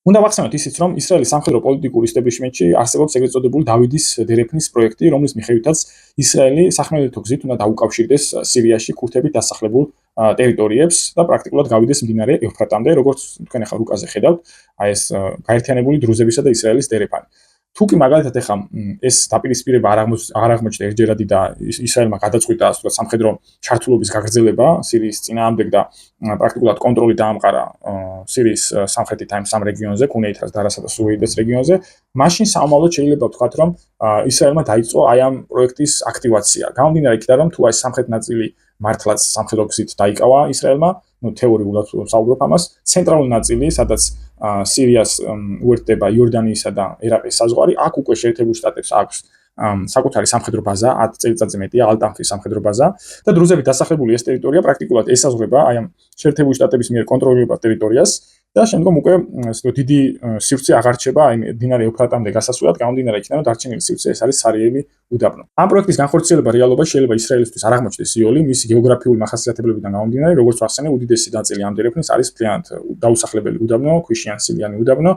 უნდა ვახსენოთ ისიც, რომ ისრაელის სამხედრო პოლიტიკურ ისტაბლიშმენტში არსებობს ეგრეთ წოდებული დავითის დერეფნის პროექტი, რომლის მიხედვითაც ისრაელი სახმელეთო გზით უნდა დაუკავშირდეს სირიაში ქურთებით დასახლებულ ტერიტორიებს და პრაქტიკულად გავიდეს მდინარე ევფრატამდე, როგორც თქვენ ახლა რუკაზე ხედავთ, აი ეს გაერთიანებული დრუზებისა და ისრაელის დერეფანი. თუ კი მაგალითად ახლა ეს დაპირისპირება არ აღმოჩნდა ერთჯერადი და ისრაელმა გადაწყვიტა ასე სამხედრო ჩართულობის გაგრძელება სირიის წინააღმდეგ და პრაქტიკულად კონტროლი დაამყარა სირიის სამხრეთით ამ სამ რეგიონზე, კუნეითას, დარასა და სუვეიდეს რეგიონზე, მაშინ საომავლოდ შეიძლება ვთქვათ, რომ ისრაელმა დაიწყო აი ამ პროექტის აქტივაცია. გამომდინარე იქიდან, რომ თუ აი სამხრეთ ნაწილი მართლაც სამხედრო გზით დაიკავა ისრაელმა, თეორიულად ვსაუბრობ ამას, ცენტრალური ნაწილი, სადაც სირიას უერთდება იორდანიისა და ერაყის საზღვარი, აქ უკვე შეერთებულ შტატებს აქვს საკუთარი სამხედრო ბაზა, 10 წელიწადზე მეტია ალტანფის სამხედრო ბაზა და დრუზებით დასახლებული ეს ტერიტორია პრაქტიკულად ესაზღვრება აი ამ შეერთებული შტატების მიერ კონტროლირებულ ტერიტორიას და შემდგომ უკვე დიდი სივრცე აღარ რჩება აი მდინარე ევფრატამდე გასასვლელად, გამომდინარე იქიდან, რომ დარჩენილი სივრცე ეს არის სარიელი უდაბნო. ამ პროექტის განხორციელება რეალობაში შეიძლება ისრაელისთვის არ აღმოჩნდეს იოლი, მისი გეოგრაფიული მახასიათებლებიდან გამომდინარე, როგორც ვახსენე, უდიდესი ნაწილი ამ დერეფნის არის მთლიანად დაუსახლებელი უდაბნო, ქვიშიან-სილიანი უდაბნო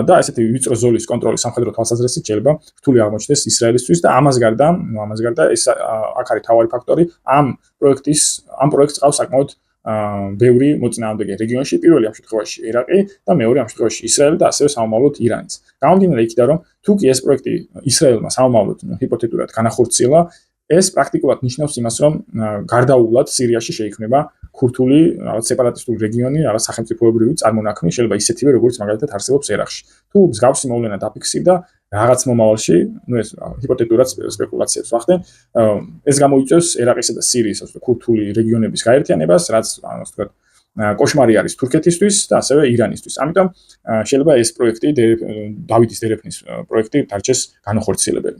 და ესეთი ვიწრო ზოლის კონტროლის სამხედრო თვალსაზრისით შეიძლება რთული აღმოჩნდეს ისრაელისთვის და ამას გარდა ეს აქ არის მთავარი ფაქტორი ამ პროექტს ყავს საკმაოდ ბევრი მოწინააღმდეგე რეგიონში, პირველი ამ შემთხვევაში ერაყი და მეორე ამ შემთხვევაში ისრაელი და ასევე საომავლოდ ირანიც. გამომდინარე იქიდან, რომ თუ კი ეს პროექტი ისრაელმა საომავლოდ ჰიპოთეტურად განახორციელა, ეს პრაქტიკულად ნიშნავს იმას, რომ გარდაუვლად სირიაში შეიქმნება ქურთული სეპარატისტული რეგიონი, რაღაც სახელმწიფოებრივი წარმონაქმნი, შეიძლება ისეთივე, როგორც მაგალითად არსებობს ერაყში. თუ მსგავსი მოვლენა დაფიქსირდა რაღაც მომავალში, ეს ჰიპოთეტურად სპეკულაციებს ვახდენ, ეს გამოიწვევს ერაყისა და სირიის ქურთული რეგიონების გაერთიანებას, რაც ასე ვთქვათ, კოშმარი არის თურქეთისთვის და ასევე ირანისთვის. ამიტომ შეიძლება ეს პროექტი დავითის დერეფნის პროექტი დარჩეს განახორციელებელი.